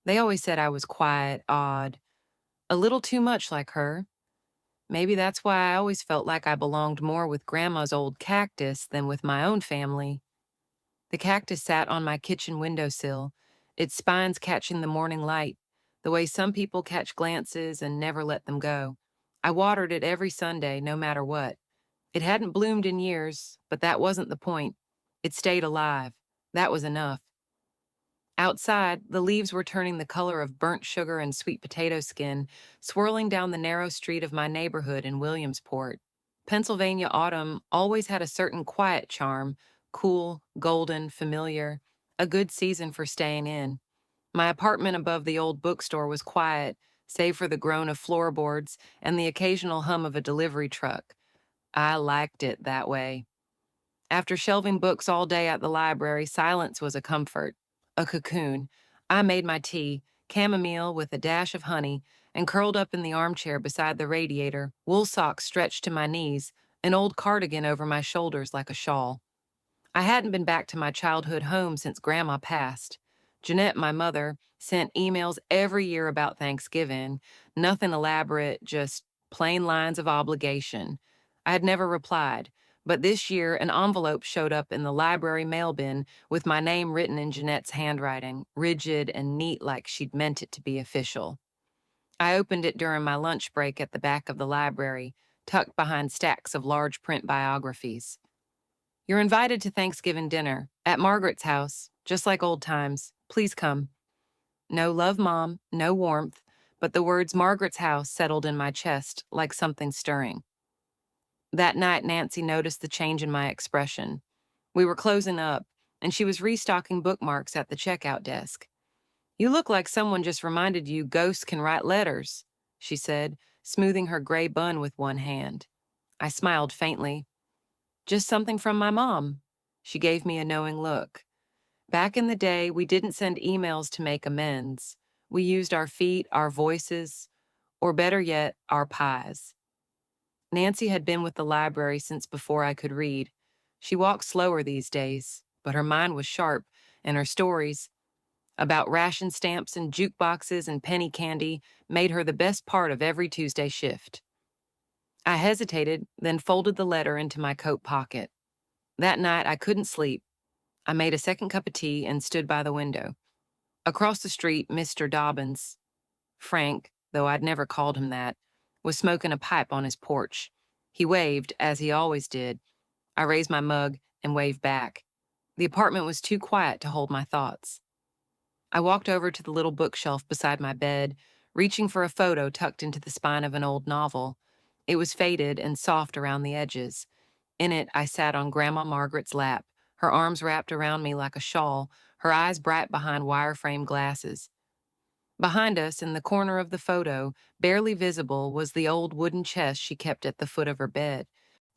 They always said I was quiet, odd, a little too much like her. Maybe that's why I always felt like I belonged more with Grandma's old cactus than with my own family. The cactus sat on my kitchen windowsill, its spines catching the morning light, the way some people catch glances and never let them go. I watered it every Sunday, no matter what. It hadn't bloomed in years, but that wasn't the point. It stayed alive. That was enough. Outside, the leaves were turning the color of burnt sugar and sweet potato skin, swirling down the narrow street of my neighborhood in Williamsport. Pennsylvania autumn always had a certain quiet charm, cool, golden, familiar, a good season for staying in. My apartment above the old bookstore was quiet, save for the groan of floorboards and the occasional hum of a delivery truck. I liked it that way. After shelving books all day at the library, silence was a comfort, a cocoon. I made my tea, chamomile with a dash of honey, and curled up in the armchair beside the radiator, wool socks stretched to my knees, an old cardigan over my shoulders like a shawl. I hadn't been back to my childhood home since Grandma passed. Jeanette, my mother, sent emails every year about Thanksgiving, nothing elaborate, just plain lines of obligation. I had never replied, but this year an envelope showed up in the library mail bin with my name written in Jeanette's handwriting, rigid and neat like she'd meant it to be official. I opened it during my lunch break at the back of the library, tucked behind stacks of large print biographies. You're invited to Thanksgiving dinner at Margaret's house, just like old times. Please come. No love, Mom, no warmth, but the words Margaret's house settled in my chest like something stirring. That night, Nancy noticed the change in my expression. We were closing up, and she was restocking bookmarks at the checkout desk. You look like someone just reminded you ghosts can write letters, she said, smoothing her gray bun with one hand. I smiled faintly. Just something from my mom. She gave me a knowing look. Back in the day, we didn't send emails to make amends. We used our feet, our voices, or better yet, our pies. Nancy had been with the library since before I could read. She walked slower these days, but her mind was sharp, and her stories about ration stamps and jukeboxes and penny candy made her the best part of every Tuesday shift. I hesitated, then folded the letter into my coat pocket. That night, I couldn't sleep. I made a second cup of tea and stood by the window. Across the street, Mr. Dobbins, Frank, though I'd never called him that, was smoking a pipe on his porch. He waved, as he always did. I raised my mug and waved back. The apartment was too quiet to hold my thoughts. I walked over to the little bookshelf beside my bed, reaching for a photo tucked into the spine of an old novel. It was faded and soft around the edges. In it, I sat on Grandma Margaret's lap, her arms wrapped around me like a shawl, her eyes bright behind wire-frame glasses. Behind us, in the corner of the photo, barely visible, was the old wooden chest she kept at the foot of her bed.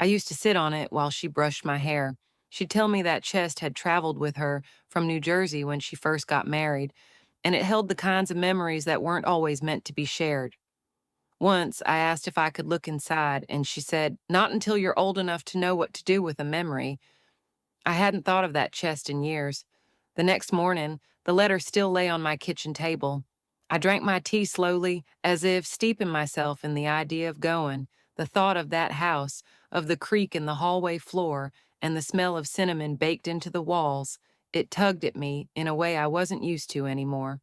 I used to sit on it while she brushed my hair. She'd tell me that chest had traveled with her from New Jersey when she first got married, and it held the kinds of memories that weren't always meant to be shared. Once, I asked if I could look inside, and she said, "Not until you're old enough to know what to do with a memory." I hadn't thought of that chest in years. The next morning, the letter still lay on my kitchen table. I drank my tea slowly, as if steeping myself in the idea of going. The thought of that house, of the creak in the hallway floor, and the smell of cinnamon baked into the walls, it tugged at me in a way I wasn't used to anymore.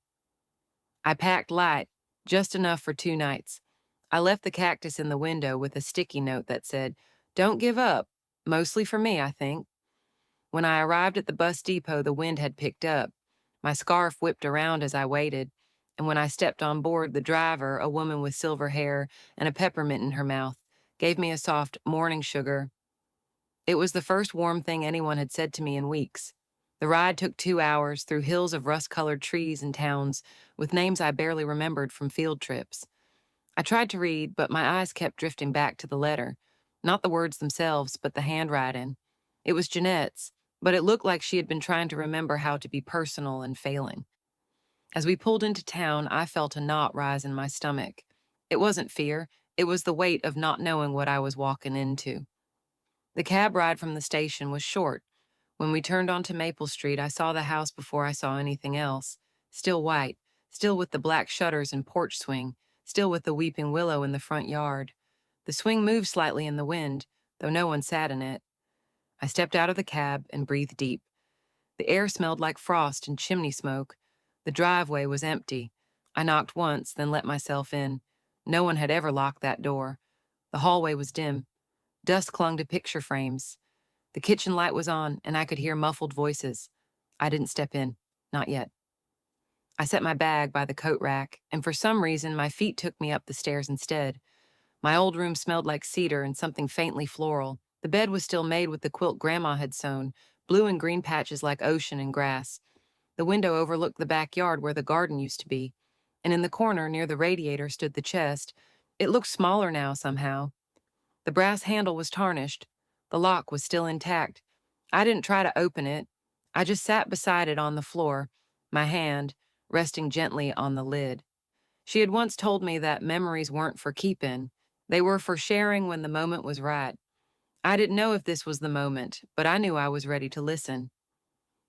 I packed light, just enough for 2 nights. I left the cactus in the window with a sticky note that said, "Don't give up," mostly for me, I think. When I arrived at the bus depot, the wind had picked up. My scarf whipped around as I waited, and when I stepped on board, the driver, a woman with silver hair and a peppermint in her mouth, gave me a soft morning sugar. It was the first warm thing anyone had said to me in weeks. The ride took 2 hours through hills of rust-colored trees and towns with names I barely remembered from field trips. I tried to read, but my eyes kept drifting back to the letter. Not the words themselves, but the handwriting. It was Jeanette's, but it looked like she had been trying to remember how to be personal and failing. As we pulled into town, I felt a knot rise in my stomach. It wasn't fear, it was the weight of not knowing what I was walking into. The cab ride from the station was short. When we turned onto Maple Street, I saw the house before I saw anything else. Still white, still with the black shutters and porch swing, still with the weeping willow in the front yard. The swing moved slightly in the wind, though no one sat in it. I stepped out of the cab and breathed deep. The air smelled like frost and chimney smoke. The driveway was empty. I knocked once, then let myself in. No one had ever locked that door. The hallway was dim. Dust clung to picture frames. The kitchen light was on, and I could hear muffled voices. I didn't step in. Not yet. I set my bag by the coat rack, and for some reason my feet took me up the stairs instead. My old room smelled like cedar and something faintly floral. The bed was still made with the quilt Grandma had sewn, blue and green patches like ocean and grass. The window overlooked the backyard where the garden used to be, and in the corner near the radiator stood the chest. It looked smaller now somehow. The brass handle was tarnished. The lock was still intact. I didn't try to open it. I just sat beside it on the floor, my hand resting gently on the lid. She had once told me that memories weren't for keeping. They were for sharing when the moment was right. I didn't know if this was the moment, but I knew I was ready to listen.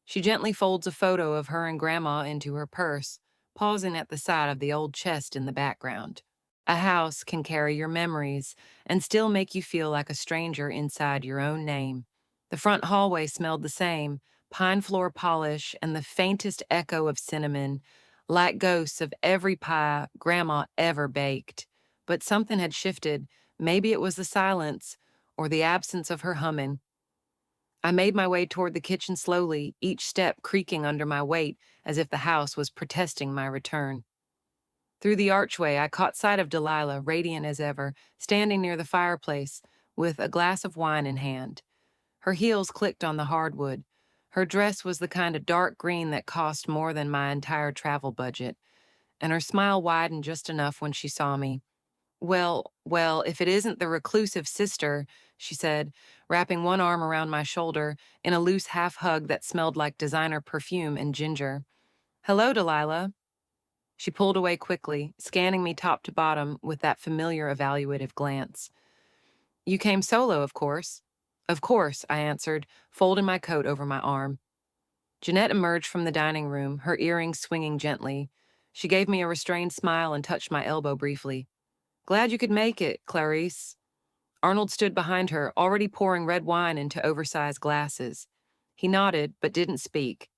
She gently folds a photo of her and Grandma into her purse, pausing at the side of the old chest in the background. A house can carry your memories and still make you feel like a stranger inside your own name. The front hallway smelled the same, pine floor polish and the faintest echo of cinnamon, like ghosts of every pie Grandma ever baked. But something had shifted. Maybe it was the silence or the absence of her humming. I made my way toward the kitchen slowly, each step creaking under my weight as if the house was protesting my return. Through the archway, I caught sight of Delilah, radiant as ever, standing near the fireplace with a glass of wine in hand. Her heels clicked on the hardwood. Her dress was the kind of dark green that cost more than my entire travel budget, and her smile widened just enough when she saw me. Well, if it isn't the reclusive sister, she said, wrapping one arm around my shoulder in a loose half hug that smelled like designer perfume and ginger. Hello, Delilah. She pulled away quickly, scanning me top to bottom with that familiar evaluative glance. You came solo, of course. Of course, I answered, folding my coat over my arm. Jeanette emerged from the dining room, her earrings swinging gently. She gave me a restrained smile and touched my elbow briefly. Glad you could make it, Clarice. Arnold stood behind her, already pouring red wine into oversized glasses. He nodded, but didn't speak.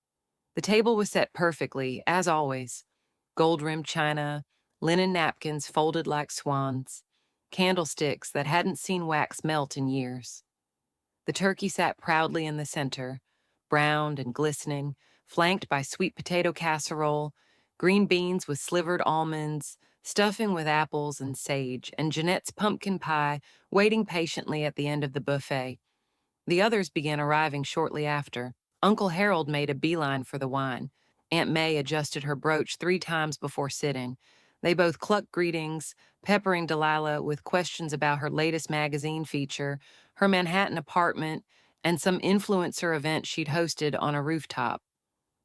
The table was set perfectly, as always. Gold-rimmed china, linen napkins folded like swans, candlesticks that hadn't seen wax melt in years. The turkey sat proudly in the center, browned and glistening, flanked by sweet potato casserole, green beans with slivered almonds, stuffing with apples and sage, and Jeanette's pumpkin pie waiting patiently at the end of the buffet. The others began arriving shortly after. Uncle Harold made a beeline for the wine. Aunt May adjusted her brooch 3 times before sitting. They both clucked greetings, peppering Delilah with questions about her latest magazine feature, her Manhattan apartment, and some influencer event she'd hosted on a rooftop.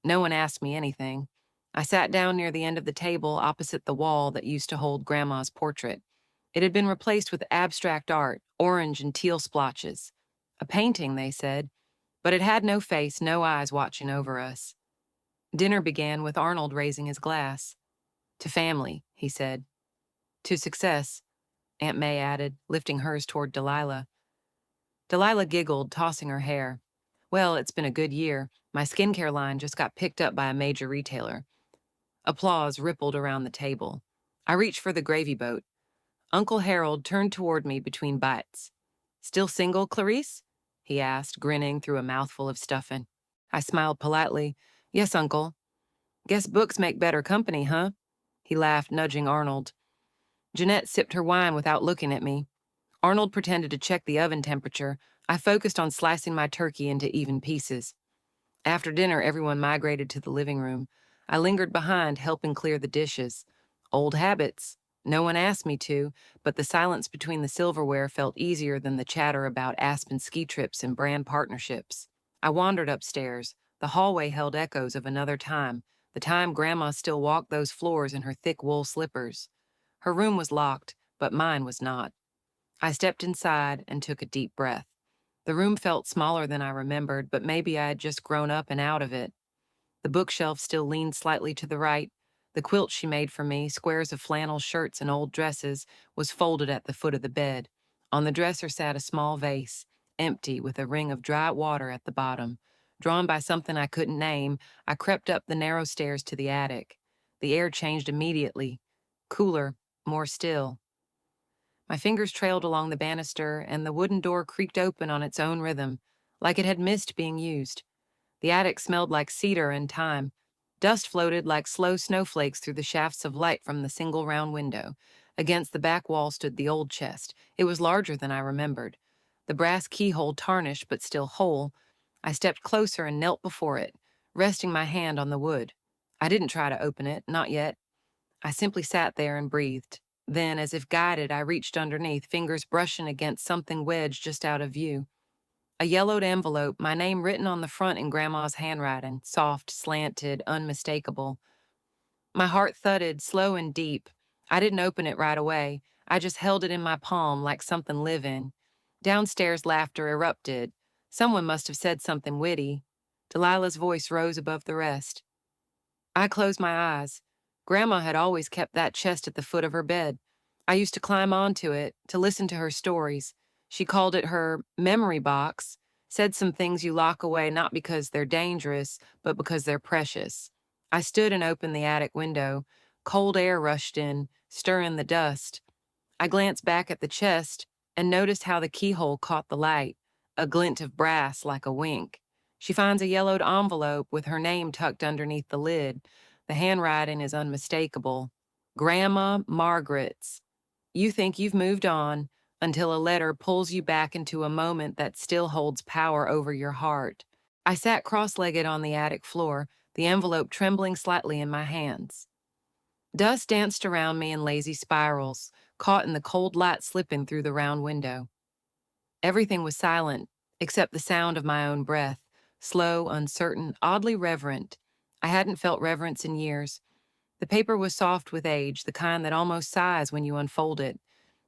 No one asked me anything. I sat down near the end of the table opposite the wall that used to hold Grandma's portrait. It had been replaced with abstract art, orange and teal splotches. A painting, they said, but it had no face, no eyes watching over us. Dinner began with Arnold raising his glass. To family, he said. To success, Aunt May added, lifting hers toward Delilah. Delilah giggled, tossing her hair. Well, it's been a good year. My skincare line just got picked up by a major retailer. Applause rippled around the table. I reached for the gravy boat. Uncle Harold turned toward me between bites. Still single, Clarice? He asked, grinning through a mouthful of stuffing. I smiled politely. Yes, Uncle. Guess books make better company, huh? He laughed, nudging Arnold. Jeanette sipped her wine without looking at me. Arnold pretended to check the oven temperature. I focused on slicing my turkey into even pieces. After dinner, everyone migrated to the living room. I lingered behind, helping clear the dishes. Old habits. No one asked me to, but the silence between the silverware felt easier than the chatter about Aspen ski trips and brand partnerships. I wandered upstairs. The hallway held echoes of another time, the time Grandma still walked those floors in her thick wool slippers. Her room was locked, but mine was not. I stepped inside and took a deep breath. The room felt smaller than I remembered, but maybe I had just grown up and out of it. The bookshelf still leaned slightly to the right, The quilt she made for me, squares of flannel shirts and old dresses, was folded at the foot of the bed. On the dresser sat a small vase, empty with a ring of dry water at the bottom. Drawn by something I couldn't name, I crept up the narrow stairs to the attic. The air changed immediately. Cooler, more still. My fingers trailed along the banister, and the wooden door creaked open on its own rhythm, like it had missed being used. The attic smelled like cedar and thyme. Dust floated like slow snowflakes through the shafts of light from the single round window. Against the back wall stood the old chest. It was larger than I remembered. The brass keyhole tarnished but still whole. I stepped closer and knelt before it, resting my hand on the wood. I didn't try to open it, not yet. I simply sat there and breathed. Then, as if guided, I reached underneath, fingers brushing against something wedged just out of view. A yellowed envelope, my name written on the front in Grandma's handwriting, soft, slanted, unmistakable. My heart thudded, slow and deep. I didn't open it right away. I just held it in my palm like something living. Downstairs, laughter erupted. Someone must have said something witty. Delilah's voice rose above the rest. I closed my eyes. Grandma had always kept that chest at the foot of her bed. I used to climb onto it, to listen to her stories. She called it her memory box, said some things you lock away not because they're dangerous, but because they're precious. I stood and opened the attic window. Cold air rushed in, stirring the dust. I glanced back at the chest and noticed how the keyhole caught the light, a glint of brass like a wink. She finds a yellowed envelope with her name tucked underneath the lid. The handwriting is unmistakable. Grandma Margaret's. You think you've moved on until a letter pulls you back into a moment that still holds power over your heart. I sat cross-legged on the attic floor, the envelope trembling slightly in my hands. Dust danced around me in lazy spirals, caught in the cold light slipping through the round window. Everything was silent, except the sound of my own breath, slow, uncertain, oddly reverent. I hadn't felt reverence in years. The paper was soft with age, the kind that almost sighs when you unfold it.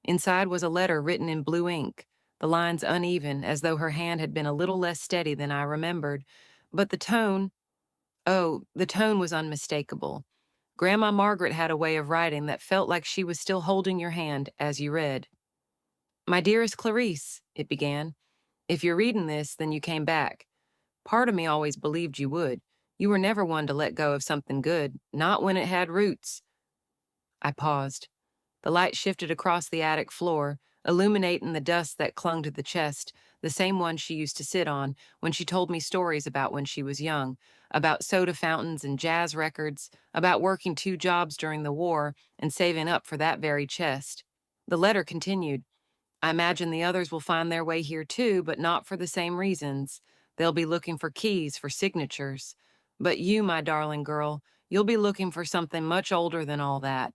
Inside was a letter written in blue ink, the lines uneven, as though her hand had been a little less steady than I remembered. But the tone was unmistakable. Grandma Margaret had a way of writing that felt like she was still holding your hand as you read. My dearest Clarice, it began. If you're reading this, then you came back. Part of me always believed you would. You were never one to let go of something good, not when it had roots. I paused. The light shifted across the attic floor, illuminating the dust that clung to the chest, the same one she used to sit on when she told me stories about when she was young, about soda fountains and jazz records, about working 2 jobs during the war and saving up for that very chest. The letter continued. I imagine the others will find their way here too, but not for the same reasons. They'll be looking for keys, for signatures. But you, my darling girl, you'll be looking for something much older than all that.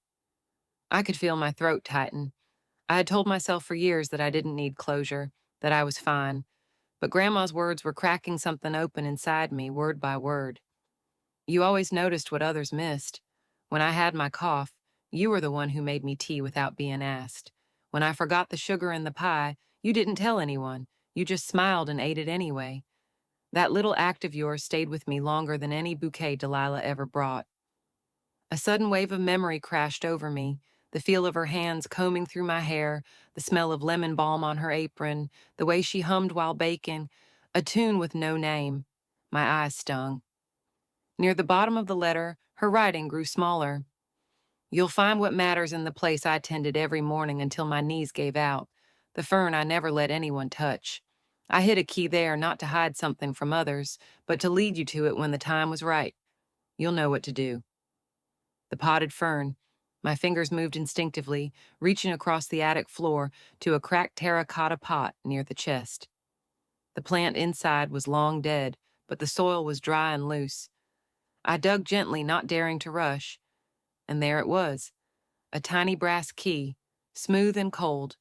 I could feel my throat tighten. I had told myself for years that I didn't need closure, that I was fine. But Grandma's words were cracking something open inside me, word by word. You always noticed what others missed. When I had my cough, you were the one who made me tea without being asked. When I forgot the sugar in the pie, you didn't tell anyone. You just smiled and ate it anyway. That little act of yours stayed with me longer than any bouquet Delilah ever brought. A sudden wave of memory crashed over me, the feel of her hands combing through my hair, the smell of lemon balm on her apron, the way she hummed while baking, a tune with no name. My eyes stung. Near the bottom of the letter, her writing grew smaller. You'll find what matters in the place I tended every morning until my knees gave out, the fern I never let anyone touch. I hid a key there not to hide something from others, but to lead you to it when the time was right. You'll know what to do. The potted fern. My fingers moved instinctively, reaching across the attic floor to a cracked terracotta pot near the chest. The plant inside was long dead, but the soil was dry and loose. I dug gently, not daring to rush, and there it was, a tiny brass key, smooth and cold.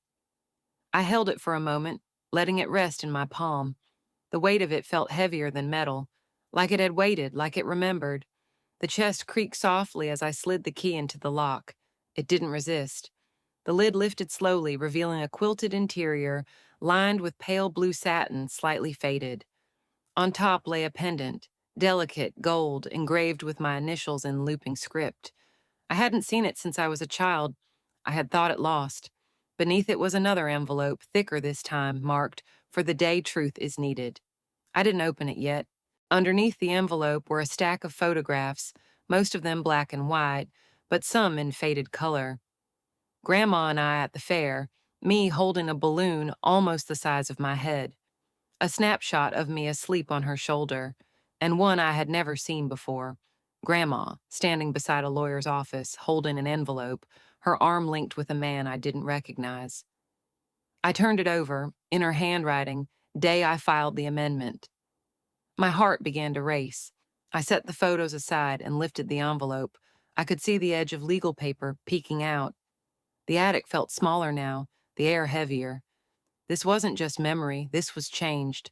I held it for a moment, letting it rest in my palm. The weight of it felt heavier than metal, like it had waited, like it remembered. The chest creaked softly as I slid the key into the lock. It didn't resist. The lid lifted slowly, revealing a quilted interior lined with pale blue satin, slightly faded. On top lay a pendant, delicate, gold, engraved with my initials in looping script. I hadn't seen it since I was a child. I had thought it lost. Beneath it was another envelope, thicker this time, marked, "For the day truth is needed." I didn't open it yet. Underneath the envelope were a stack of photographs, most of them black and white, but some in faded color. Grandma and I at the fair, me holding a balloon almost the size of my head, a snapshot of me asleep on her shoulder, and one I had never seen before. Grandma, standing beside a lawyer's office, holding an envelope, her arm linked with a man I didn't recognize. I turned it over, in her handwriting, day I filed the amendment. My heart began to race. I set the photos aside and lifted the envelope. I could see the edge of legal paper peeking out. The attic felt smaller now, the air heavier. This wasn't just memory, this was changed.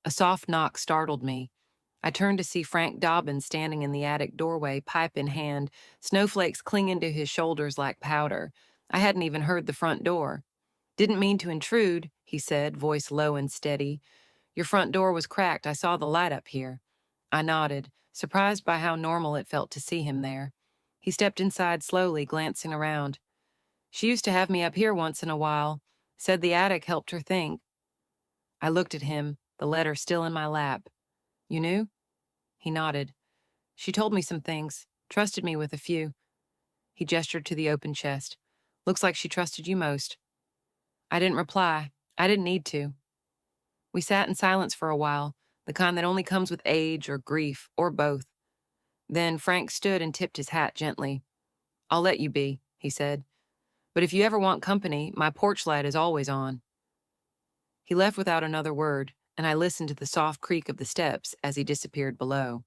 A soft knock startled me. I turned to see Frank Dobbin standing in the attic doorway, pipe in hand, snowflakes clinging to his shoulders like powder. I hadn't even heard the front door. "Didn't mean to intrude," he said, voice low and steady. "Your front door was cracked. I saw the light up here." I nodded, surprised by how normal it felt to see him there. He stepped inside slowly, glancing around. "She used to have me up here once in a while. Said the attic helped her think." I looked at him, the letter still in my lap. "You knew?" He nodded. "She told me some things, trusted me with a few." He gestured to the open chest. "Looks like she trusted you most." I didn't reply. I didn't need to. We sat in silence for a while, the kind that only comes with age or grief, or both. Then Frank stood and tipped his hat gently. "I'll let you be," he said. "But if you ever want company, my porch light is always on." He left without another word, and I listened to the soft creak of the steps as he disappeared below.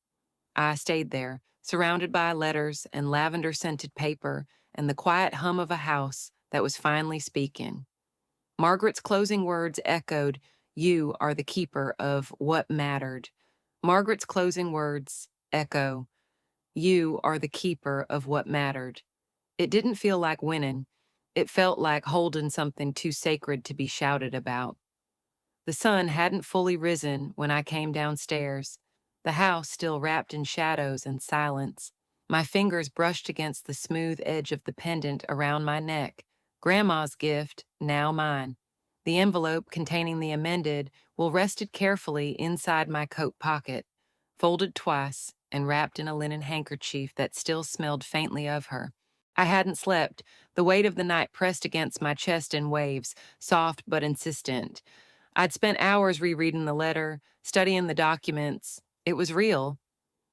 I stayed there, surrounded by letters and lavender-scented paper and the quiet hum of a house that was finally speaking. Margaret's closing words echoed, "You are the keeper of what mattered." Margaret's closing words echo, "You are the keeper of what mattered." It didn't feel like winning. It felt like holding something too sacred to be shouted about. The sun hadn't fully risen when I came downstairs, the house still wrapped in shadows and silence. My fingers brushed against the smooth edge of the pendant around my neck, Grandma's gift, now mine. The envelope containing the amended will rested carefully inside my coat pocket, folded twice and wrapped in a linen handkerchief that still smelled faintly of her. I hadn't slept. The weight of the night pressed against my chest in waves, soft but insistent. I'd spent hours rereading the letter, studying the documents. It was real.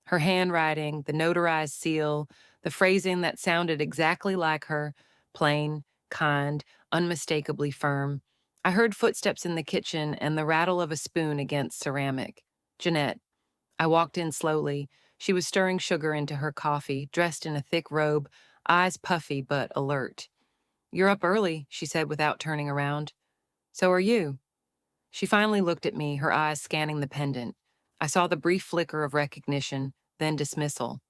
Her handwriting, the notarized seal, the phrasing that sounded exactly like her, plain, kind, unmistakably firm. I heard footsteps in the kitchen and the rattle of a spoon against ceramic. Jeanette. I walked in slowly. She was stirring sugar into her coffee, dressed in a thick robe, eyes puffy but alert. "You're up early," she said without turning around. "So are you." She finally looked at me, her eyes scanning the pendant. I saw the brief flicker of recognition, then dismissal.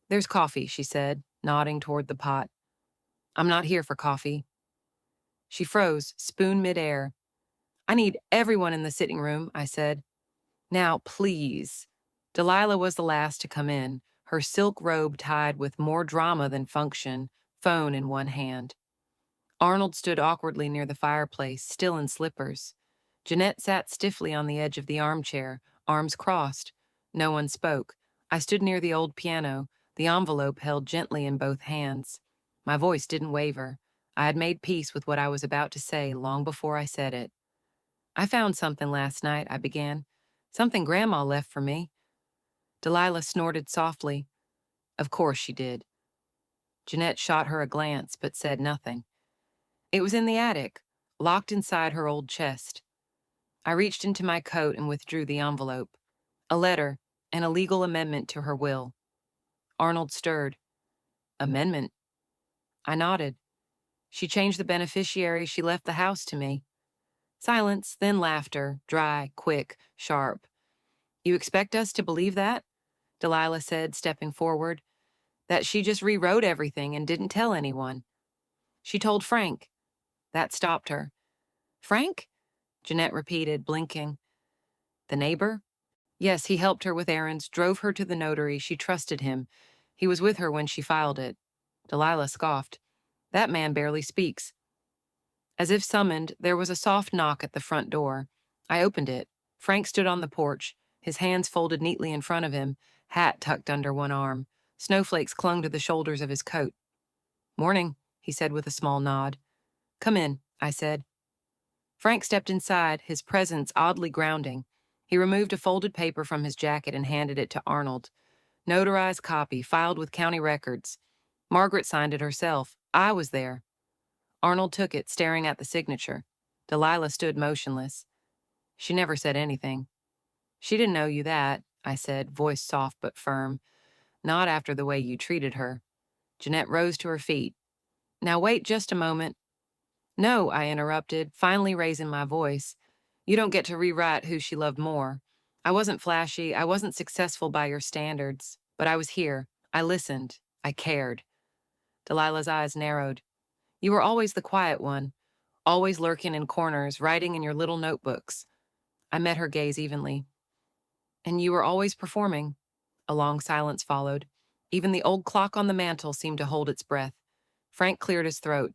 "There's coffee," she said, nodding toward the pot. "I'm not here for coffee." She froze, spoon midair. "I need everyone in the sitting room," I said. "Now, please." Delilah was the last to come in, her silk robe tied with more drama than function, phone in one hand. Arnold stood awkwardly near the fireplace, still in slippers. Jeanette sat stiffly on the edge of the armchair, arms crossed. No one spoke. I stood near the old piano, the envelope held gently in both hands. My voice didn't waver. I had made peace with what I was about to say long before I said it. "I found something last night," I began. "Something Grandma left for me." Delilah snorted softly. Of course she did. Jeanette shot her a glance, but said nothing. It was in the attic, locked inside her old chest. I reached into my coat and withdrew the envelope. A letter, and a legal amendment to her will. Arnold stirred. "Amendment?" I nodded. "She changed the beneficiary. She left the house to me." Silence, then laughter, dry, quick, sharp. "You expect us to believe that?" Delilah said, stepping forward. "That she just rewrote everything and didn't tell anyone?" "She told Frank." That stopped her. "Frank?" Jeanette repeated, blinking. "The neighbor?" "Yes, he helped her with errands, drove her to the notary. She trusted him. He was with her when she filed it." Delilah scoffed. That man barely speaks. As if summoned, there was a soft knock at the front door. I opened it. Frank stood on the porch, his hands folded neatly in front of him, hat tucked under one arm. Snowflakes clung to the shoulders of his coat. "Morning," he said with a small nod. "Come in," I said. Frank stepped inside, his presence oddly grounding. He removed a folded paper from his jacket and handed it to Arnold. Notarized copy, filed with county records. Margaret signed it herself. I was there. Arnold took it, staring at the signature. Delilah stood motionless. She never said anything. "She didn't owe you that," I said, voice soft but firm. "Not after the way you treated her." Jeanette rose to her feet. "Now wait just a moment." "No," I interrupted, finally raising my voice. "You don't get to rewrite who she loved more. I wasn't flashy, I wasn't successful by your standards, but I was here. I listened. I cared." Delilah's eyes narrowed. "You were always the quiet one, always lurking in corners, writing in your little notebooks." I met her gaze evenly. "And you were always performing." A long silence followed. Even the old clock on the mantel seemed to hold its breath. Frank cleared his throat.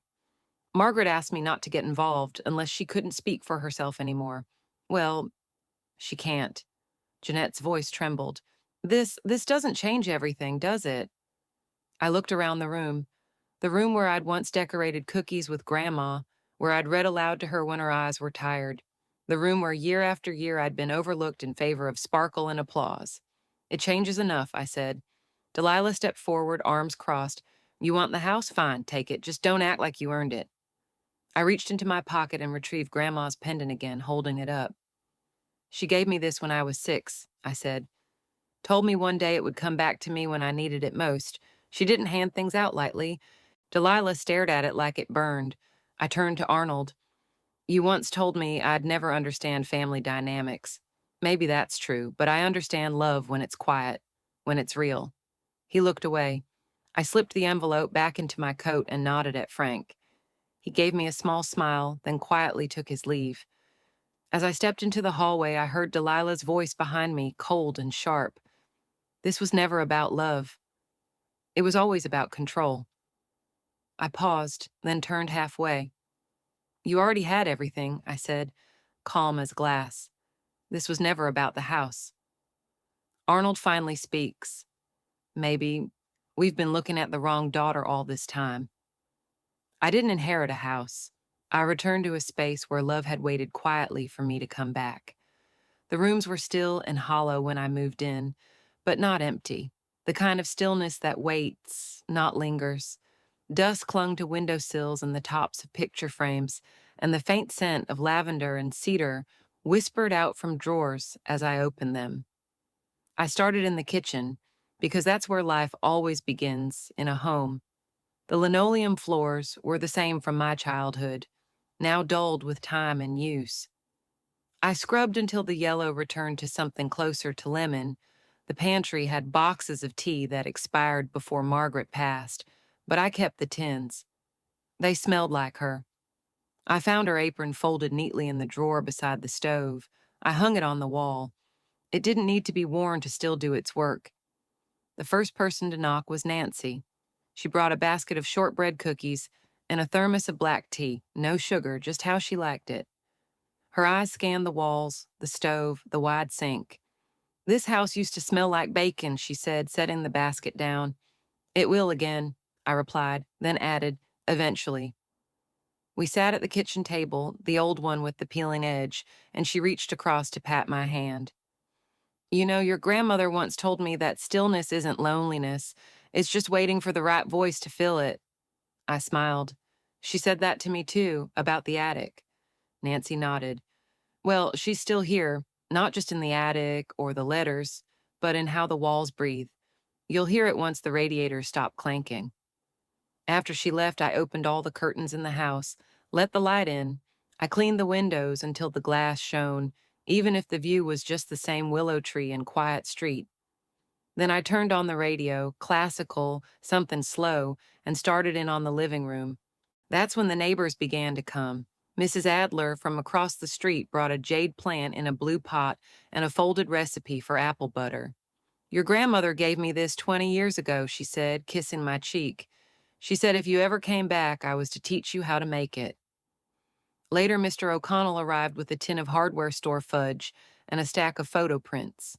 "Margaret asked me not to get involved unless she couldn't speak for herself anymore. Well, she can't." Jeanette's voice trembled. This doesn't change everything, does it?" I looked around the room where I'd once decorated cookies with Grandma, where I'd read aloud to her when her eyes were tired, the room where year after year I'd been overlooked in favor of sparkle and applause. "It changes enough," I said. Delilah stepped forward, arms crossed. "You want the house? Fine, take it. Just don't act like you earned it." I reached into my pocket and retrieved Grandma's pendant again, holding it up. "She gave me this when I was 6, I said. "Told me one day it would come back to me when I needed it most. She didn't hand things out lightly." Delilah stared at it like it burned. I turned to Arnold. "You once told me I'd never understand family dynamics. Maybe that's true, but I understand love when it's quiet, when it's real." He looked away. I slipped the envelope back into my coat and nodded at Frank. He gave me a small smile, then quietly took his leave. As I stepped into the hallway, I heard Delilah's voice behind me, cold and sharp. This was never about love. It was always about control. I paused, then turned halfway. "You already had everything," I said, calm as glass. "This was never about the house." Arnold finally speaks. "Maybe we've been looking at the wrong daughter all this time." I didn't inherit a house. I returned to a space where love had waited quietly for me to come back. The rooms were still and hollow when I moved in, but not empty. The kind of stillness that waits, not lingers. Dust clung to windowsills and the tops of picture frames, and the faint scent of lavender and cedar whispered out from drawers as I opened them. I started in the kitchen, because that's where life always begins, in a home. The linoleum floors were the same from my childhood, now dulled with time and use. I scrubbed until the yellow returned to something closer to lemon. The pantry had boxes of tea that expired before Margaret passed, but I kept the tins. They smelled like her. I found her apron folded neatly in the drawer beside the stove. I hung it on the wall. It didn't need to be worn to still do its work. The first person to knock was Nancy. She brought a basket of shortbread cookies and a thermos of black tea, no sugar, just how she liked it. Her eyes scanned the walls, the stove, the wide sink. "This house used to smell like bacon," she said, setting the basket down. "It will again," I replied, then added, "eventually." We sat at the kitchen table, the old one with the peeling edge, and she reached across to pat my hand. "You know, your grandmother once told me that stillness isn't loneliness. It's just waiting for the right voice to fill it." I smiled. "She said that to me too, about the attic." Nancy nodded. "Well, she's still here, not just in the attic or the letters, but in how the walls breathe. You'll hear it once the radiators stop clanking." After she left, I opened all the curtains in the house, let the light in. I cleaned the windows until the glass shone, even if the view was just the same willow tree and quiet street. Then I turned on the radio, classical, something slow, and started in on the living room. That's when the neighbors began to come. Mrs. Adler from across the street brought a jade plant in a blue pot and a folded recipe for apple butter. "Your grandmother gave me this 20 years ago," she said, kissing my cheek. She said if you ever came back, I was to teach you how to make it. Later, Mr. O'Connell arrived with a tin of hardware store fudge and a stack of photo prints.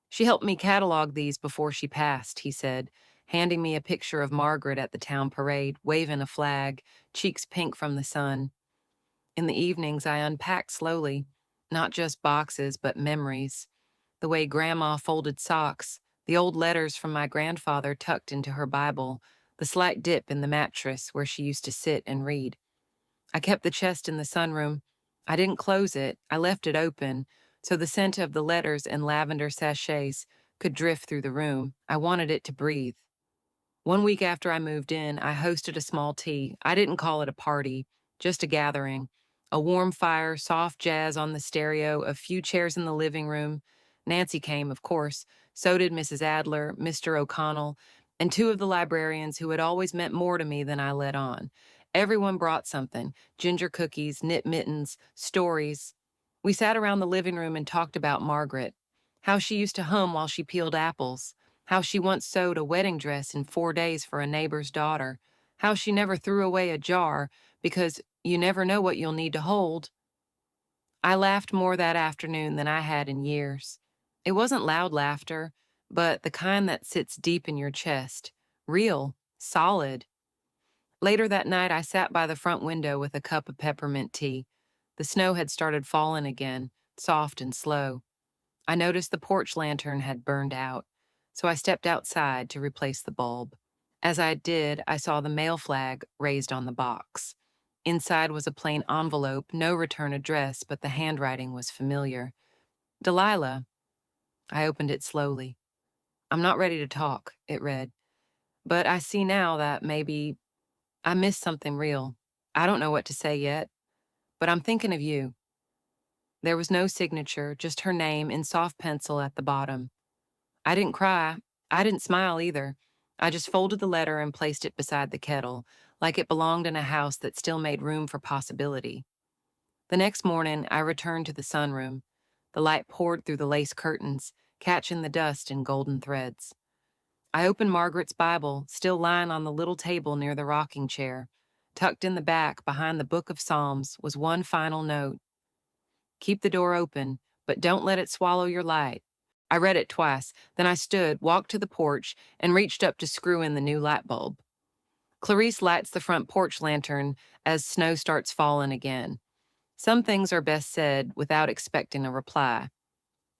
She helped me catalog these before she passed, he said, handing me a picture of Margaret at the town parade, waving a flag, cheeks pink from the sun. In the evenings, I unpacked slowly, not just boxes, but memories. The way Grandma folded socks, the old letters from my grandfather tucked into her Bible, the slight dip in the mattress where she used to sit and read. I kept the chest in the sunroom. I didn't close it, I left it open, so the scent of the letters and lavender sachets could drift through the room. I wanted it to breathe. One week after I moved in, I hosted a small tea. I didn't call it a party, just a gathering. A warm fire, soft jazz on the stereo, a few chairs in the living room. Nancy came, of course. So did Mrs. Adler, Mr. O'Connell, and two of the librarians who had always meant more to me than I let on. Everyone brought something: ginger cookies, knit mittens, stories. We sat around the living room and talked about Margaret, how she used to hum while she peeled apples, how she once sewed a wedding dress in 4 days for a neighbor's daughter, how she never threw away a jar because you never know what you'll need to hold. I laughed more that afternoon than I had in years. It wasn't loud laughter, but the kind that sits deep in your chest, real, solid. Later that night, I sat by the front window with a cup of peppermint tea. The snow had started falling again, soft and slow. I noticed the porch lantern had burned out, so I stepped outside to replace the bulb. As I did, I saw the mail flag raised on the box. Inside was a plain envelope, no return address, but the handwriting was familiar. Delilah. I opened it slowly. I'm not ready to talk, it read, but I see now that maybe I missed something real. I don't know what to say yet, but I'm thinking of you. There was no signature, just her name in soft pencil at the bottom. I didn't cry. I didn't smile either. I just folded the letter and placed it beside the kettle, like it belonged in a house that still made room for possibility. The next morning, I returned to the sunroom. The light poured through the lace curtains, catching the dust in golden threads. I opened Margaret's Bible, still lying on the little table near the rocking chair. Tucked in the back, behind the book of Psalms, was one final note. Keep the door open, but don't let it swallow your light. I read it twice, then I stood, walked to the porch, and reached up to screw in the new light bulb. Clarice lights the front porch lantern as snow starts falling again. Some things are best said without expecting a reply.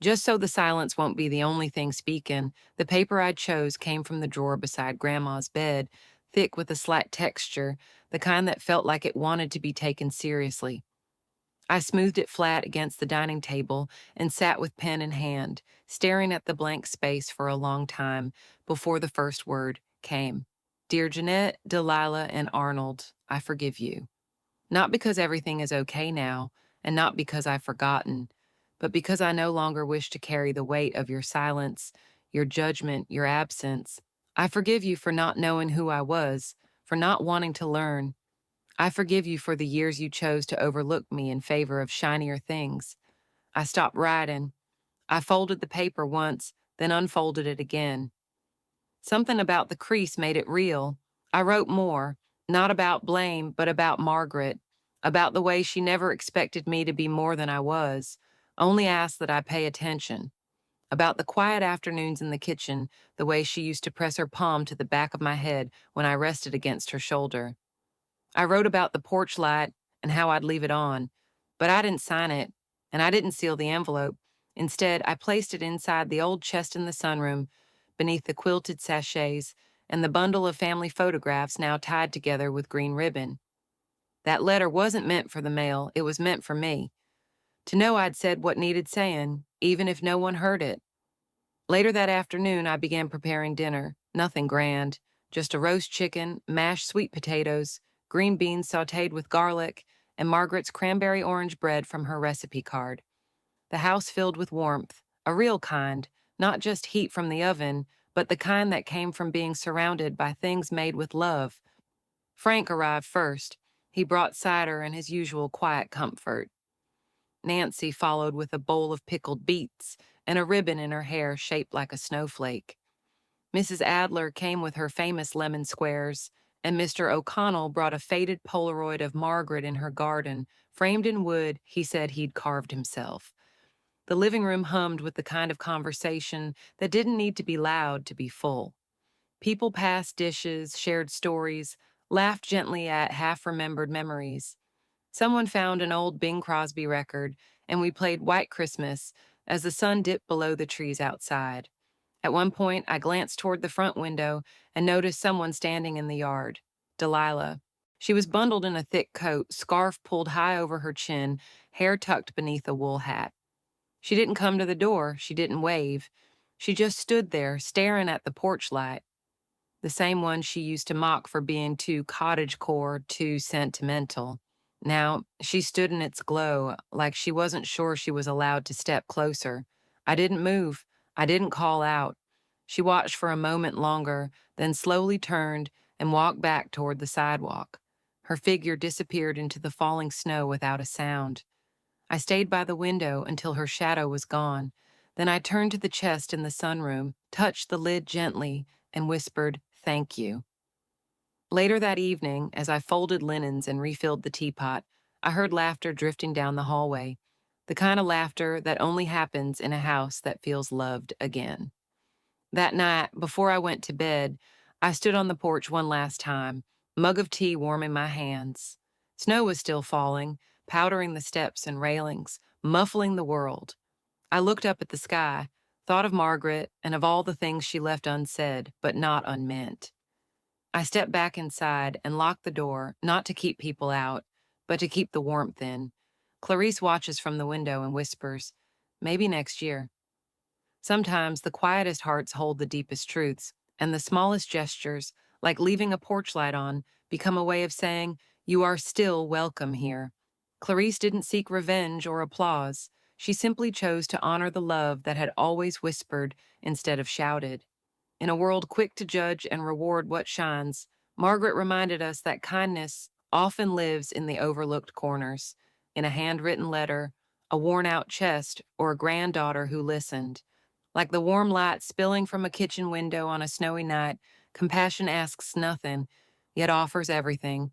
Just so the silence won't be the only thing speaking, the paper I chose came from the drawer beside Grandma's bed, thick with a slight texture, the kind that felt like it wanted to be taken seriously. I smoothed it flat against the dining table and sat with pen in hand, staring at the blank space for a long time before the first word came. Dear Jeanette, Delilah, and Arnold, I forgive you. Not because everything is okay now, and not because I've forgotten, but because I no longer wish to carry the weight of your silence, your judgment, your absence. I forgive you for not knowing who I was, for not wanting to learn. I forgive you for the years you chose to overlook me in favor of shinier things. I stopped writing. I folded the paper once, then unfolded it again. Something about the crease made it real. I wrote more, not about blame, but about Margaret, about the way she never expected me to be more than I was, only asked that I pay attention, about the quiet afternoons in the kitchen, the way she used to press her palm to the back of my head when I rested against her shoulder. I wrote about the porch light and how I'd leave it on, but I didn't sign it, and I didn't seal the envelope. Instead, I placed it inside the old chest in the sunroom, beneath the quilted sachets and the bundle of family photographs now tied together with green ribbon. That letter wasn't meant for the mail, it was meant for me. To know I'd said what needed saying, even if no one heard it. Later that afternoon, I began preparing dinner. Nothing grand, just a roast chicken, mashed sweet potatoes, green beans sautéed with garlic, and Margaret's cranberry orange bread from her recipe card. The house filled with warmth, a real kind, not just heat from the oven, but the kind that came from being surrounded by things made with love. Frank arrived first. He brought cider and his usual quiet comfort. Nancy followed with a bowl of pickled beets and a ribbon in her hair shaped like a snowflake. Mrs. Adler came with her famous lemon squares, and Mr. O'Connell brought a faded Polaroid of Margaret in her garden, framed in wood he said he'd carved himself. The living room hummed with the kind of conversation that didn't need to be loud to be full. People passed dishes, shared stories, laughed gently at half remembered memories. Someone found an old Bing Crosby record, and we played White Christmas as the sun dipped below the trees outside. At one point, I glanced toward the front window and noticed someone standing in the yard. Delilah. She was bundled in a thick coat, scarf pulled high over her chin, hair tucked beneath a wool hat. She didn't come to the door, she didn't wave. She just stood there, staring at the porch light, the same one she used to mock for being too cottagecore, too sentimental. Now, she stood in its glow, like she wasn't sure she was allowed to step closer. I didn't move. I didn't call out. She watched for a moment longer, then slowly turned and walked back toward the sidewalk. Her figure disappeared into the falling snow without a sound. I stayed by the window until her shadow was gone. Then I turned to the chest in the sunroom, touched the lid gently, and whispered, "Thank you." Later that evening, as I folded linens and refilled the teapot, I heard laughter drifting down the hallway, the kind of laughter that only happens in a house that feels loved again. That night, before I went to bed, I stood on the porch one last time, mug of tea warm in my hands. Snow was still falling, powdering the steps and railings, muffling the world. I looked up at the sky, thought of Margaret and of all the things she left unsaid, but not unmeant. I stepped back inside and locked the door, not to keep people out, but to keep the warmth in. Clarice watches from the window and whispers, "Maybe next year." Sometimes the quietest hearts hold the deepest truths, and the smallest gestures, like leaving a porch light on, become a way of saying, "You are still welcome here." Clarice didn't seek revenge or applause. She simply chose to honor the love that had always whispered instead of shouted. In a world quick to judge and reward what shines, Margaret reminded us that kindness often lives in the overlooked corners, in a handwritten letter, a worn-out chest, or a granddaughter who listened. Like the warm light spilling from a kitchen window on a snowy night, compassion asks nothing, yet offers everything.